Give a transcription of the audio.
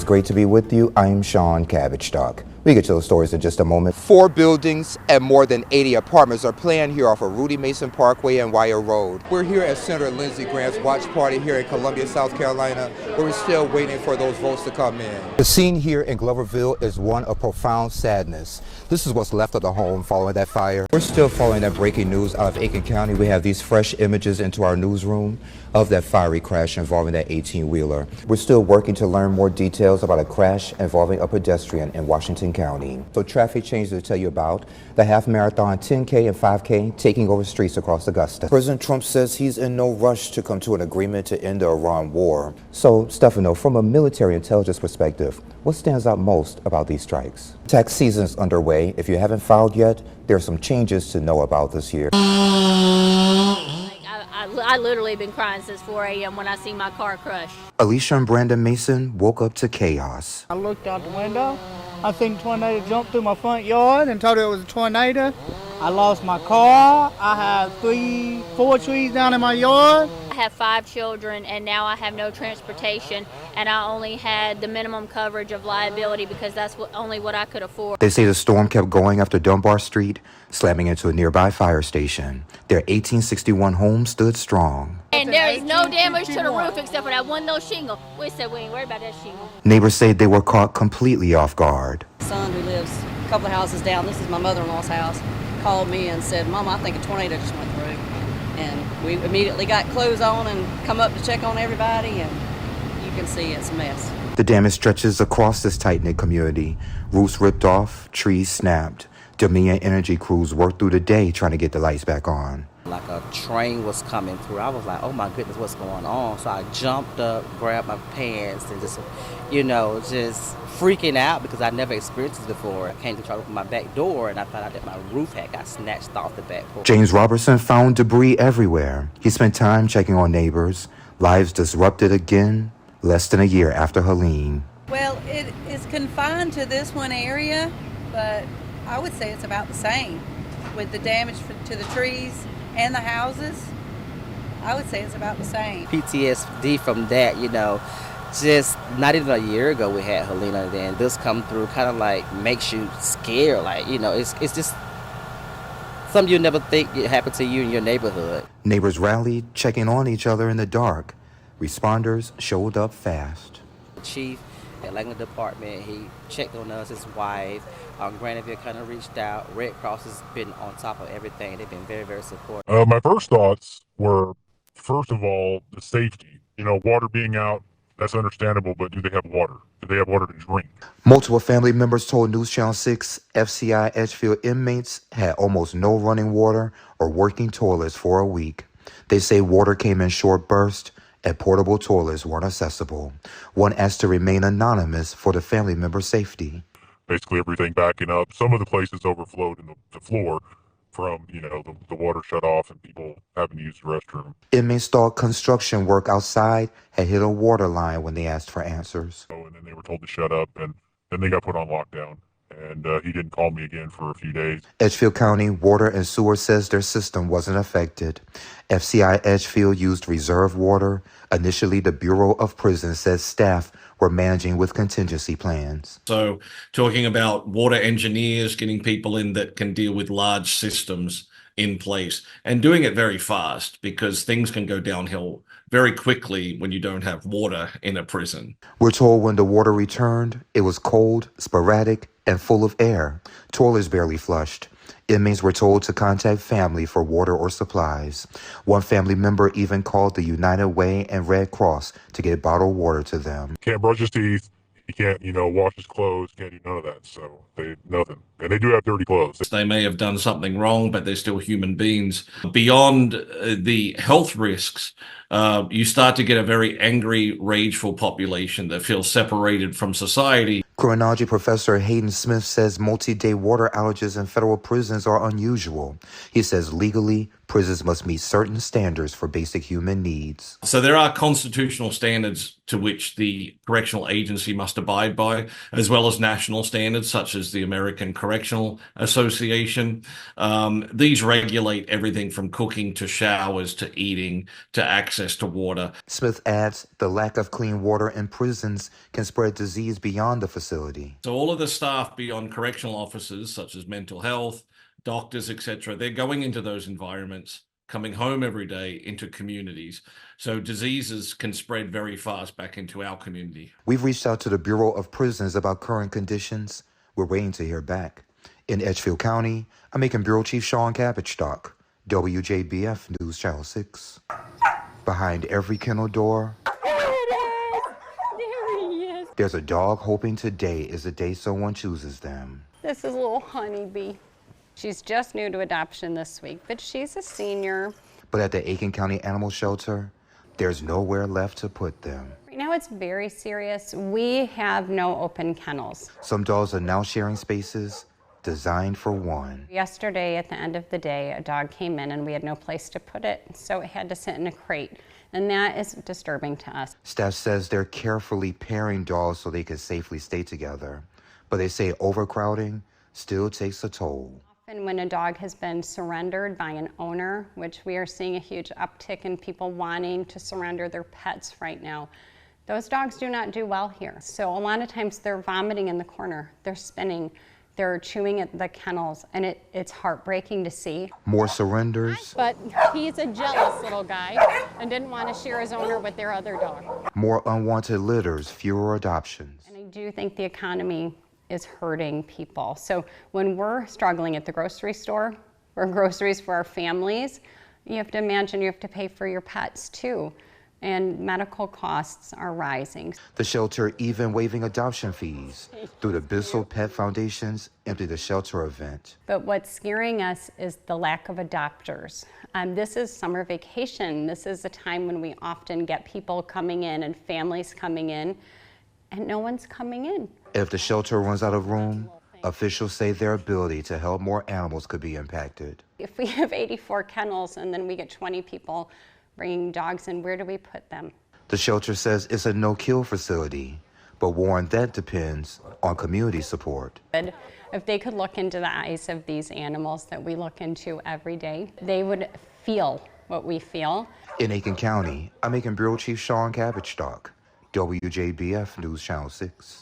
It's great to be with you. I'm Shawn Cabbagestalk. We get to those stories in just a moment. 4 buildings and more than 80 apartments are planned here off of Rudy Mason Parkway and Wire Road. We're here at Senator Lindsey Graham's watch party here in Columbia, South Carolina, where we're still waiting for those votes to come in. The scene here in Gloverville is one of profound sadness. This is what's left of the home following that fire. We're still following that breaking news out of Aiken County. We have these fresh images into our newsroom of that fiery crash involving that 18-wheeler. We're still working to learn more details about a crash involving a pedestrian in Washington County. So traffic changes to tell you about the half marathon, 10K and 5K taking over streets across Augusta. President Trump says he's in no rush to come to an agreement to end the Iran war. So Stefano, from a military intelligence perspective, what stands out most about these strikes? Tax season's underway. If you haven't filed yet, there are some changes to know about this year. I literally been crying since 4 a.m. when I see my car crush. Alicia and Brandon Mason woke up to chaos. I looked out the window. I seen a tornado jump through my front yard and told her it was a tornado. I lost my car. I have 4 trees down in my yard. I have 5 children and now I have no transportation, and I only had the minimum coverage of liability because that's only what I could afford. They say the storm kept going after Dunbar Street, slamming into a nearby fire station. Their 1861 home stood strong. And there is no damage to the roof except for that one little shingle. We said we ain't worried about that shingle. Neighbors say they were caught completely off guard. Son, who lives a couple of houses down, this is my mother-in-law's house, called me and said, "Mama, I think a tornado just went through." And we immediately got clothes on and come up to check on everybody, and you can see it's a mess. The damage stretches across this tight-knit community. Roofs ripped off, trees snapped. Dominion Energy crews worked through the day trying to get the lights back on. Like a train was coming through. I was like, oh my goodness, what's going on? So I jumped up, grabbed my pants, and just freaking out because I never experienced this before. I came to try to open my back door, and I found out that my roof had got snatched off the back porch. James Robertson found debris everywhere. He spent time checking on neighbors. Lives disrupted again, less than a year after Helene. Well, it is confined to this one area, but I would say it's about the same with the damage to the trees and the houses. I would say it's about the same. PTSD from that, just not even a year ago we had Helene, and then this come through kind of like makes you scared. Like, it's just something you never think it happened to you in your neighborhood. Neighbors rallied, checking on each other in the dark. Responders showed up fast. The chief at Langley Department, he checked on us, his wife. Graniteville kind of reached out. Red Cross has been on top of everything. They've been very, very supportive. My first thoughts were, first of all, the safety. Water being out, that's understandable, but do they have water? Do they have water to drink? Multiple family members told News Channel 6 FCI Edgefield inmates had almost no running water or working toilets for a week. They say water came in short bursts and portable toilets weren't accessible. One asked to remain anonymous for the family member's safety. Basically everything backing up. Some of the places overflowed in the floor from, the water shut off and people having to use the restroom. Inmates thought construction work outside had hit a water line when they asked for answers. And then they were told to shut up, and then they got put on lockdown. And he didn't call me again for a few days. Edgefield County Water and Sewer says their system wasn't affected. FCI Edgefield used reserve water. Initially, the Bureau of Prisons says staff were managing with contingency plans. So talking about water engineers, getting people in that can deal with large systems in place and doing it very fast, because things can go downhill very quickly when you don't have water in a prison. We're told when the water returned, it was cold, sporadic, and full of air. Toilets barely flushed. Inmates were told to contact family for water or supplies. One family member even called the United Way and Red Cross to get bottled water to them. Can't brush his teeth. He can't, wash his clothes. Can't do none of that. So nothing. And they do have dirty clothes. They may have done something wrong, but they're still human beings. Beyond the health risks, you start to get a very angry, rageful population that feels separated from society. Criminology professor Hayden Smith says multi-day water outages in federal prisons are unusual. He says legally, prisons must meet certain standards for basic human needs. So there are constitutional standards to which the correctional agency must abide by, as well as national standards such as the American Correctional Association. These regulate everything from cooking to showers to eating to access to water. Smith adds the lack of clean water in prisons can spread disease beyond the facility. So all of the staff beyond correctional officers, such as mental health, doctors, etc., they're going into those environments, coming home every day into communities. So diseases can spread very fast back into our community. We've reached out to the Bureau of Prisons about current conditions. We're waiting to hear back. In Edgefield County, I'm Macon Bureau Chief Shawn Cabbagestalk, WJBF News Channel 6. Behind every kennel door, there's a dog hoping today is the day someone chooses them. This is little Honeybee. She's just new to adoption this week, but she's a senior. But at the Aiken County Animal Shelter, there's nowhere left to put them. Right now it's very serious. We have no open kennels. Some dogs are now sharing spaces designed for one. Yesterday at the end of the day, a dog came in and we had no place to put it, so it had to sit in a crate. And that is disturbing to us. Staff says they're carefully pairing dogs so they can safely stay together. But they say overcrowding still takes a toll. Often when a dog has been surrendered by an owner, which we are seeing a huge uptick in people wanting to surrender their pets right now, those dogs do not do well here. So a lot of times they're vomiting in the corner, they're spinning, they're chewing at the kennels, and it's heartbreaking to see. More surrenders. But he's a jealous little guy and didn't want to share his owner with their other dog. More unwanted litters, fewer adoptions. And I do think the economy is hurting people. So when we're struggling at the grocery store for groceries for our families, you have to imagine you have to pay for your pets too. And medical costs are rising. The shelter even waiving adoption fees through the Bissell Pet Foundation's Empty the Shelter event. But what's scaring us is the lack of adopters. This is summer vacation. This is a time when we often get people coming in and families coming in, and no one's coming in. If the shelter runs out of room, officials say their ability to help more animals could be impacted. If we have 84 kennels and then we get 20 people bringing dogs in, where do we put them? The shelter says it's a no-kill facility, but warned that depends on community support. If they could look into the eyes of these animals that we look into every day, they would feel what we feel. In Aiken County, I'm Aiken Bureau Chief Shawn Cabbagestalk, WJBF News Channel 6.